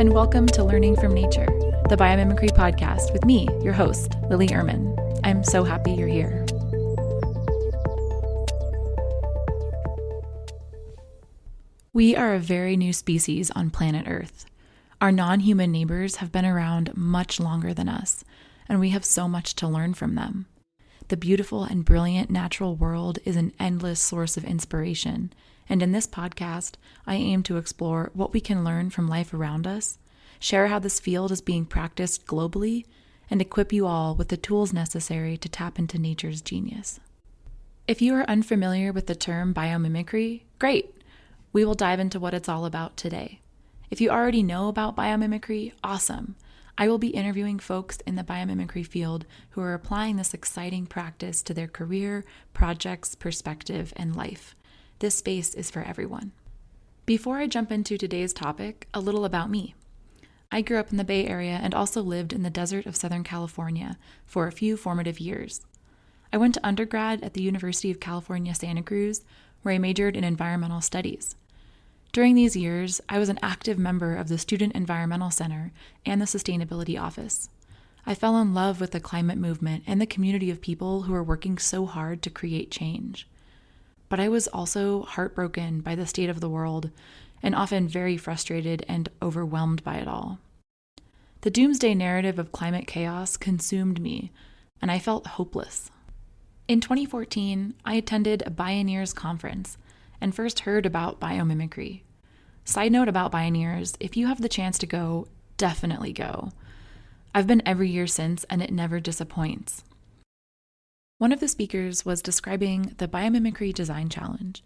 and welcome to Learning from Nature, the Biomimicry podcast with me, your host, Lily Urmann. I'm so happy you're here. We are a very new species on planet Earth. Our non-human neighbors have been around much longer than us, and we have so much to learn from them. The beautiful and brilliant natural world is an endless source of inspiration, and in this podcast, I aim to explore what we can learn from life around us, share how this field is being practiced globally, and equip you all with the tools necessary to tap into nature's genius. If you are unfamiliar with the term biomimicry, great! We will dive into what it's all about today. If you already know about biomimicry, awesome! I will be interviewing folks in the biomimicry field who are applying this exciting practice to their career, projects, perspective, and life. This space is for everyone. Before I jump into today's topic, a little about me. I grew up in the Bay Area and also lived in the desert of Southern California for a few formative years. I went to undergrad at the University of California, Santa Cruz, where I majored in environmental studies. During these years, I was an active member of the Student Environmental Center and the Sustainability Office. I fell in love with the climate movement and the community of people who are working so hard to create change. But I was also heartbroken by the state of the world and often very frustrated and overwhelmed by it all. The doomsday narrative of climate chaos consumed me, and I felt hopeless. In 2014, I attended a Bioneers conference and first heard about biomimicry. Side note about Bioneers, if you have the chance to go, definitely go. I've been every year since, and it never disappoints. One of the speakers was describing the Biomimicry Design Challenge,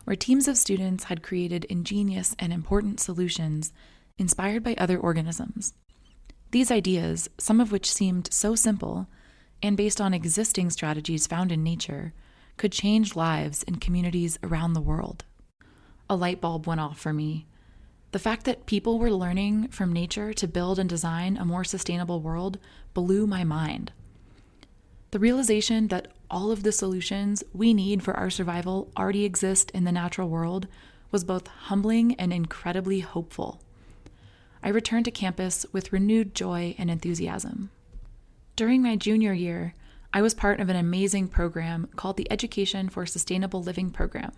where teams of students had created ingenious and important solutions inspired by other organisms. These ideas, some of which seemed so simple and based on existing strategies found in nature, could change lives in communities around the world. A light bulb went off for me. The fact that people were learning from nature to build and design a more sustainable world blew my mind. The realization that all of the solutions we need for our survival already exist in the natural world was both humbling and incredibly hopeful. I returned to campus with renewed joy and enthusiasm. During my junior year, I was part of an amazing program called the Education for Sustainable Living program,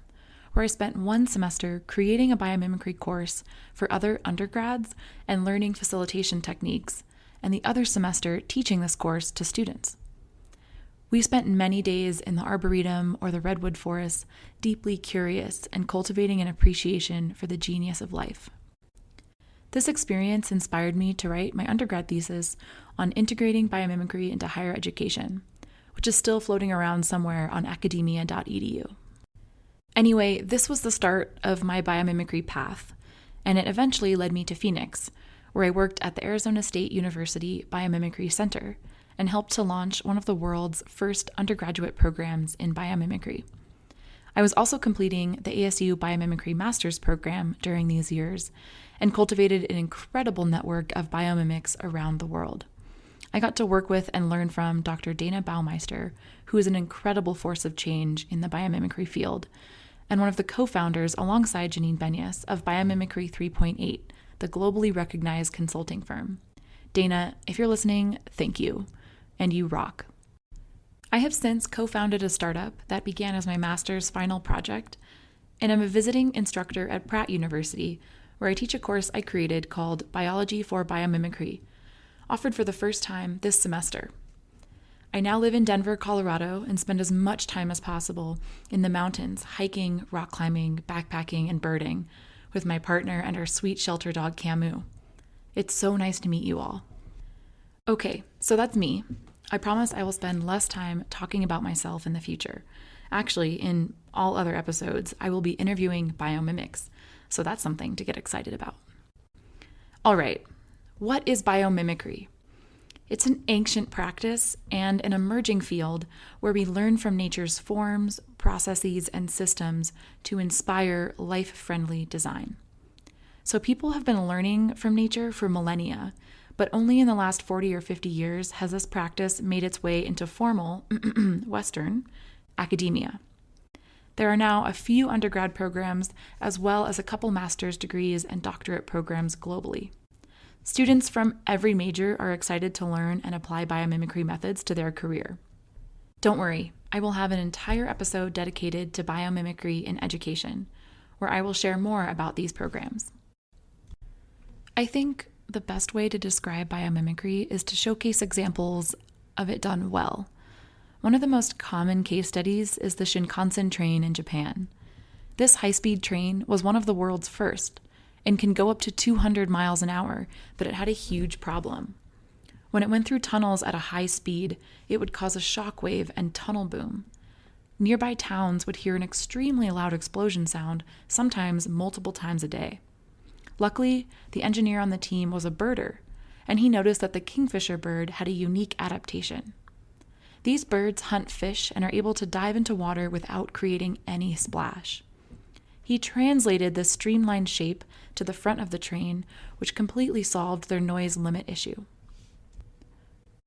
where I spent one semester creating a biomimicry course for other undergrads and learning facilitation techniques, and the other semester teaching this course to students. We spent many days in the Arboretum or the Redwood Forest, deeply curious and cultivating an appreciation for the genius of life. This experience inspired me to write my undergrad thesis on integrating biomimicry into higher education, which is still floating around somewhere on academia.edu. Anyway, this was the start of my biomimicry path, and it eventually led me to Phoenix, where I worked at the Arizona State University Biomimicry Center and helped to launch one of the world's first undergraduate programs in biomimicry. I was also completing the ASU Biomimicry Master's program during these years and cultivated an incredible network of biomimics around the world. I got to work with and learn from Dr. Dana Baumeister, who is an incredible force of change in the biomimicry field, and one of the co-founders alongside Janine Benyus of Biomimicry 3.8, the globally recognized consulting firm. Dana, if you're listening, thank you. And you rock. I have since co-founded a startup that began as my master's final project, and I'm a visiting instructor at Pratt University, where I teach a course I created called Biology for Biomimicry, offered for the first time this semester. I now live in Denver, Colorado, and spend as much time as possible in the mountains, hiking, rock climbing, backpacking, and birding with my partner and our sweet shelter dog, Camus. It's so nice to meet you all. Okay, so that's me. I promise I will spend less time talking about myself in the future. Actually, in all other episodes, I will be interviewing biomimics, so that's something to get excited about. All right, what is biomimicry? It's an ancient practice and an emerging field where we learn from nature's forms, processes, and systems to inspire life-friendly design. So people have been learning from nature for millennia, but only in the last 40 or 50 years has this practice made its way into formal, Western, academia. There are now a few undergrad programs, as well as a couple master's degrees and doctorate programs globally. Students from every major are excited to learn and apply biomimicry methods to their career. Don't worry, I will have an entire episode dedicated to biomimicry in education, where I will share more about these programs. I think the best way to describe biomimicry is to showcase examples of it done well. One of the most common case studies is the Shinkansen train in Japan. This high-speed train was one of the world's first and can go up to 200 miles an hour, but it had a huge problem. When it went through tunnels at a high speed, it would cause a shock wave and tunnel boom. Nearby towns would hear an extremely loud explosion sound, sometimes multiple times a day. Luckily, the engineer on the team was a birder, and he noticed that the kingfisher bird had a unique adaptation. These birds hunt fish and are able to dive into water without creating any splash. He translated this streamlined shape to the front of the train, which completely solved their noise limit issue.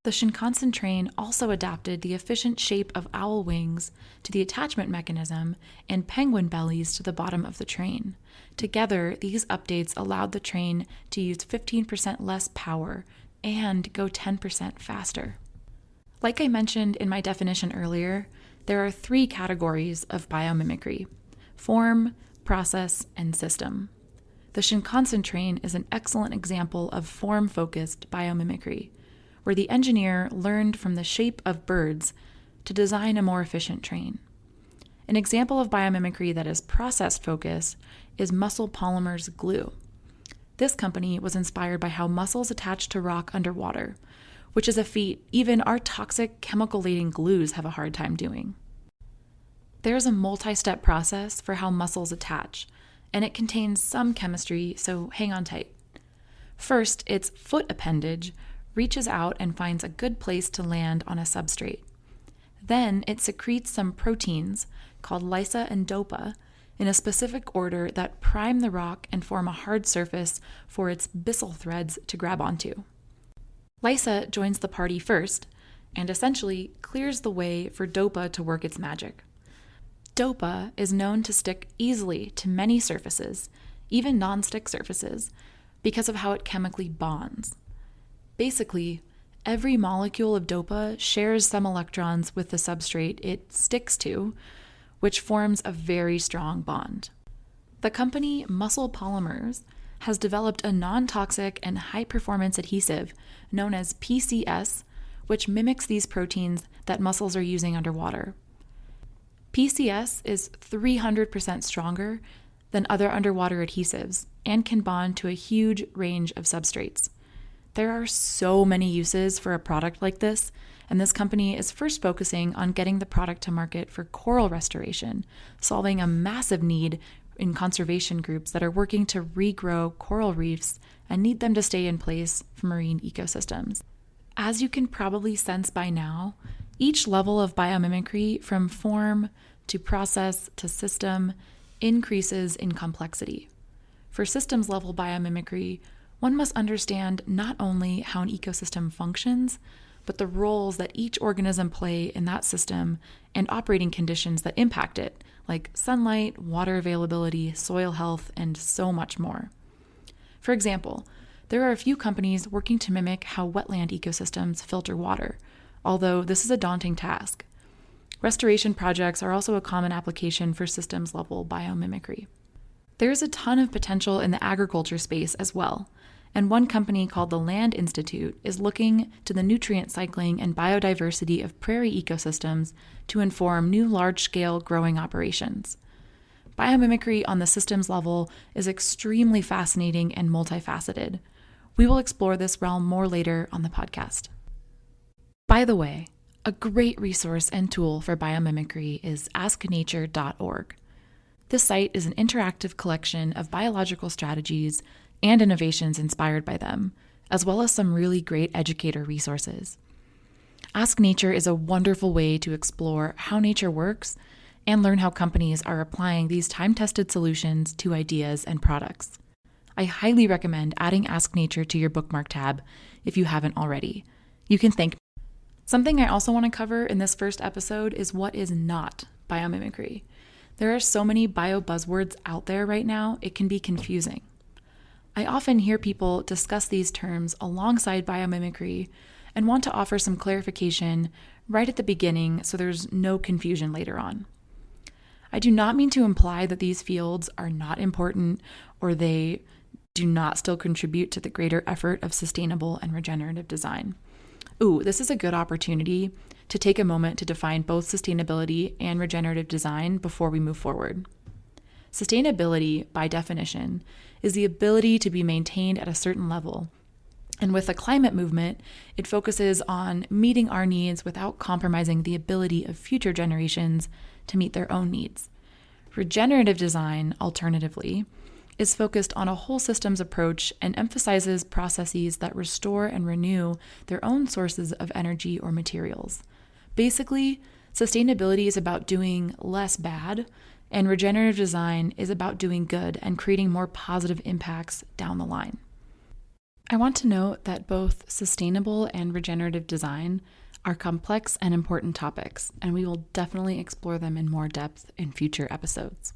The Shinkansen train also adapted the efficient shape of owl wings to the attachment mechanism and penguin bellies to the bottom of the train. Together, these updates allowed the train to use 15% less power and go 10% faster. Like I mentioned in my definition earlier, there are 3 categories of biomimicry: form, process, and system. The Shinkansen train is an excellent example of form-focused biomimicry, where the engineer learned from the shape of birds to design a more efficient train. An example of biomimicry that is process-focused is Muscle Polymers glue. This company was inspired by how muscles attach to rock underwater, which is a feat even our toxic chemical-laden glues have a hard time doing. There's a multi-step process for how muscles attach, and it contains some chemistry, so hang on tight. First, its foot appendage reaches out and finds a good place to land on a substrate. Then it secretes some proteins called lysa and dopa in a specific order that prime the rock and form a hard surface for its byssal threads to grab onto. Lysa joins the party first and essentially clears the way for dopa to work its magic. Dopa is known to stick easily to many surfaces, even non-stick surfaces, because of how it chemically bonds. Basically, every molecule of dopa shares some electrons with the substrate it sticks to, which forms a very strong bond. The company Muscle Polymers has developed a non-toxic and high-performance adhesive known as PCS, which mimics these proteins that muscles are using underwater. PCS is 300% stronger than other underwater adhesives and can bond to a huge range of substrates. There are so many uses for a product like this, and this company is first focusing on getting the product to market for coral restoration, solving a massive need in conservation groups that are working to regrow coral reefs and need them to stay in place for marine ecosystems. As you can probably sense by now, each level of biomimicry, from form to process to system, increases in complexity. For systems level biomimicry, one must understand not only how an ecosystem functions, but the roles that each organism play in that system and operating conditions that impact it, like sunlight, water availability, soil health, and so much more. For example, there are a few companies working to mimic how wetland ecosystems filter water, although this is a daunting task. Restoration projects are also a common application for systems-level biomimicry. There is a ton of potential in the agriculture space as well, and one company called the Land Institute is looking to the nutrient cycling and biodiversity of prairie ecosystems to inform new large-scale growing operations. Biomimicry on the systems level is extremely fascinating and multifaceted. We will explore this realm more later on the podcast. By the way, a great resource and tool for biomimicry is asknature.org. This site is an interactive collection of biological strategies and innovations inspired by them, as well as some really great educator resources. Ask Nature is a wonderful way to explore how nature works and learn how companies are applying these time-tested solutions to ideas and products. I highly recommend adding Ask Nature to your bookmark tab if you haven't already. You can thank me. Something I also want to cover in this first episode is what is not biomimicry. There are so many bio buzzwords out there right now, it can be confusing. I often hear people discuss these terms alongside biomimicry and want to offer some clarification right at the beginning so there's no confusion later on. I do not mean to imply that these fields are not important or they do not still contribute to the greater effort of sustainable and regenerative design. This is a good opportunity to take a moment to define both sustainability and regenerative design before we move forward. Sustainability, by definition, is the ability to be maintained at a certain level. And with the climate movement, it focuses on meeting our needs without compromising the ability of future generations to meet their own needs. Regenerative design, alternatively, is focused on a whole systems approach and emphasizes processes that restore and renew their own sources of energy or materials. Basically, sustainability is about doing less bad, and regenerative design is about doing good and creating more positive impacts down the line. I want to note that both sustainable and regenerative design are complex and important topics, and we will definitely explore them in more depth in future episodes.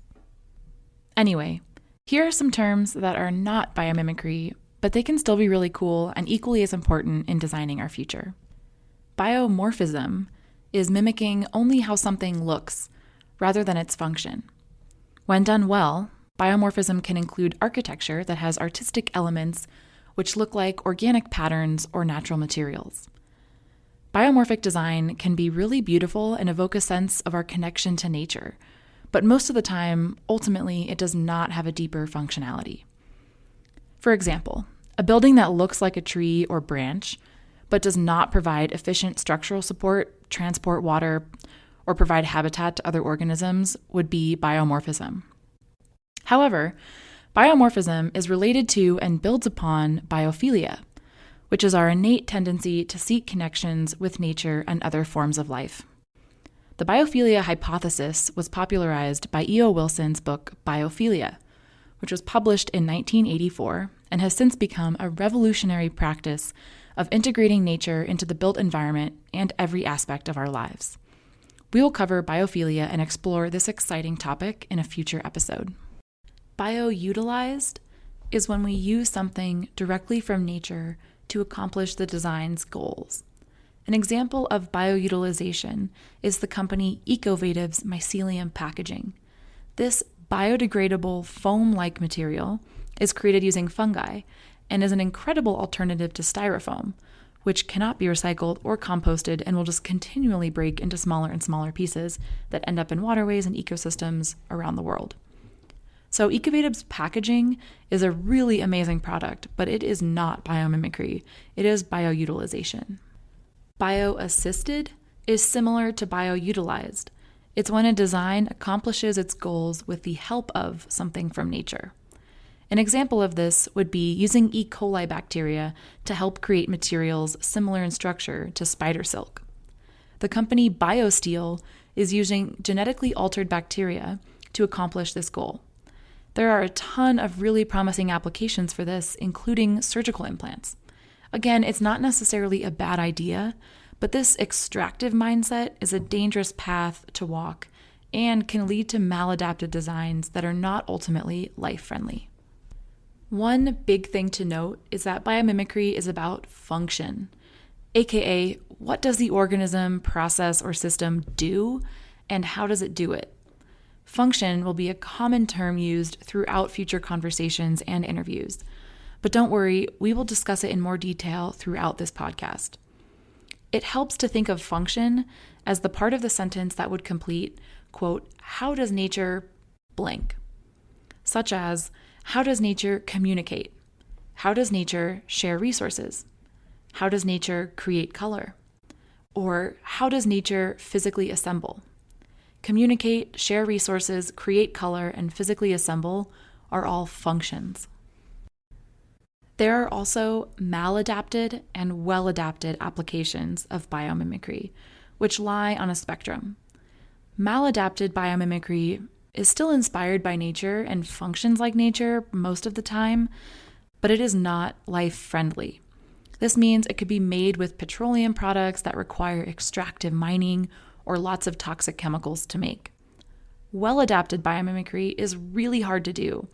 Anyway, here are some terms that are not biomimicry, but they can still be really cool and equally as important in designing our future. Biomorphism is mimicking only how something looks rather than its function. When done well, biomorphism can include architecture that has artistic elements which look like organic patterns or natural materials. Biomorphic design can be really beautiful and evoke a sense of our connection to nature, but most of the time, ultimately, it does not have a deeper functionality. For example, a building that looks like a tree or branch, but does not provide efficient structural support, transport water, or provide habitat to other organisms would be biomorphism. However, biomorphism is related to and builds upon biophilia, which is our innate tendency to seek connections with nature and other forms of life. The biophilia hypothesis was popularized by E.O. Wilson's book Biophilia, which was published in 1984 and has since become a revolutionary practice of integrating nature into the built environment and every aspect of our lives. We will cover biophilia and explore this exciting topic in a future episode. Bioutilized is when we use something directly from nature to accomplish the design's goals. An example of bioutilization is the company Ecovative's mycelium packaging. This biodegradable foam-like material is created using fungi and is an incredible alternative to styrofoam, which cannot be recycled or composted and will just continually break into smaller and smaller pieces that end up in waterways and ecosystems around the world. So Ecovative's packaging is a really amazing product, but it is not biomimicry. It is bioutilization. Bioassisted is similar to bioutilized. It's when a design accomplishes its goals with the help of something from nature. An example of this would be using E. coli bacteria to help create materials similar in structure to spider silk. The company BioSteel is using genetically altered bacteria to accomplish this goal. There are a ton of really promising applications for this, including surgical implants. Again, it's not necessarily a bad idea, but this extractive mindset is a dangerous path to walk and can lead to maladaptive designs that are not ultimately life-friendly. One big thing to note is that biomimicry is about function, aka what does the organism, process, or system do, and how does it do it? Function will be a common term used throughout future conversations and interviews. But don't worry, we will discuss it in more detail throughout this podcast. It helps to think of function as the part of the sentence that would complete, quote, how does nature blank? Such as, how does nature communicate? How does nature share resources? How does nature create color? Or how does nature physically assemble? Communicate, share resources, create color, and physically assemble are all functions. There are also maladapted and well-adapted applications of biomimicry, which lie on a spectrum. Maladapted biomimicry is still inspired by nature and functions like nature most of the time, but it is not life-friendly. This means it could be made with petroleum products that require extractive mining or lots of toxic chemicals to make. Well-adapted biomimicry is really hard to do.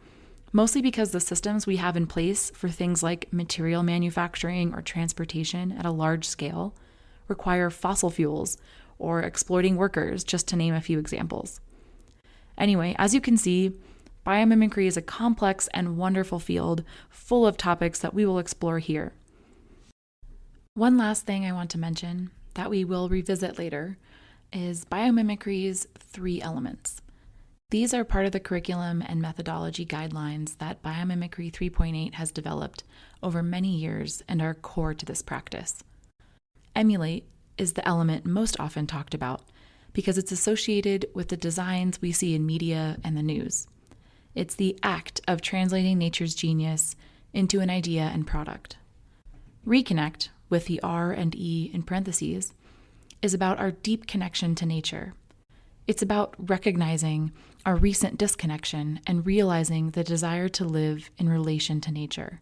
mostly because the systems we have in place for things like material manufacturing or transportation at a large scale require fossil fuels or exploiting workers, just to name a few examples. Anyway, as you can see, biomimicry is a complex and wonderful field full of topics that we will explore here. One last thing I want to mention that we will revisit later is biomimicry's 3 elements. These are part of the curriculum and methodology guidelines that Biomimicry 3.8 has developed over many years and are core to this practice. Emulate is the element most often talked about because it's associated with the designs we see in media and the news. It's the act of translating nature's genius into an idea and product. Reconnect, with the R and E in parentheses, is about our deep connection to nature. It's about recognizing our recent disconnection and realizing the desire to live in relation to nature.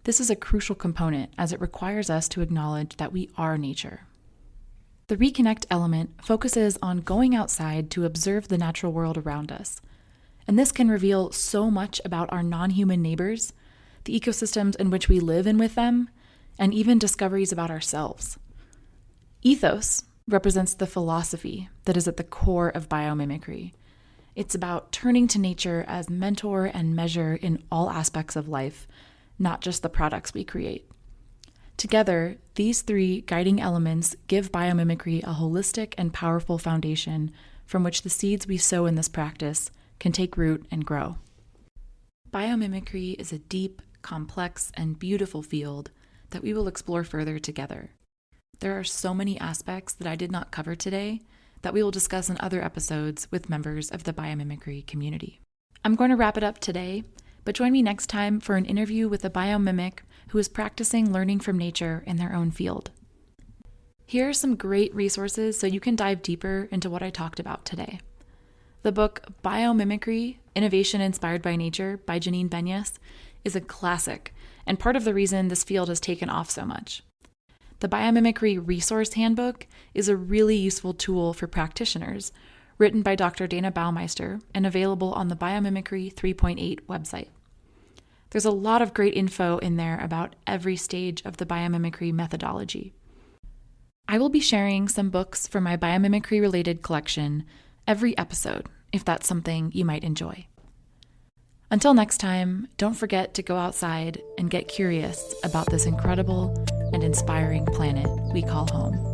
This is a crucial component as it requires us to acknowledge that we are nature. The reconnect element focuses on going outside to observe the natural world around us. And this can reveal so much about our non-human neighbors, the ecosystems in which we live and with them, and even discoveries about ourselves. Ethos represents the philosophy that is at the core of biomimicry. It's about turning to nature as mentor and measure in all aspects of life, not just the products we create. Together, these 3 guiding elements give biomimicry a holistic and powerful foundation from which the seeds we sow in this practice can take root and grow. Biomimicry is a deep, complex, and beautiful field that we will explore further together. There are so many aspects that I did not cover today that we will discuss in other episodes with members of the biomimicry community. I'm going to wrap it up today, but join me next time for an interview with a biomimic who is practicing learning from nature in their own field. Here are some great resources so you can dive deeper into what I talked about today. The book Biomimicry, Innovation Inspired by Nature by Janine Benyus is a classic and part of the reason this field has taken off so much. The Biomimicry Resource Handbook is a really useful tool for practitioners, written by Dr. Dana Baumeister and available on the Biomimicry 3.8 website. There's a lot of great info in there about every stage of the biomimicry methodology. I will be sharing some books from my biomimicry-related collection every episode, if that's something you might enjoy. Until next time, don't forget to go outside and get curious about this incredible and inspiring planet we call home.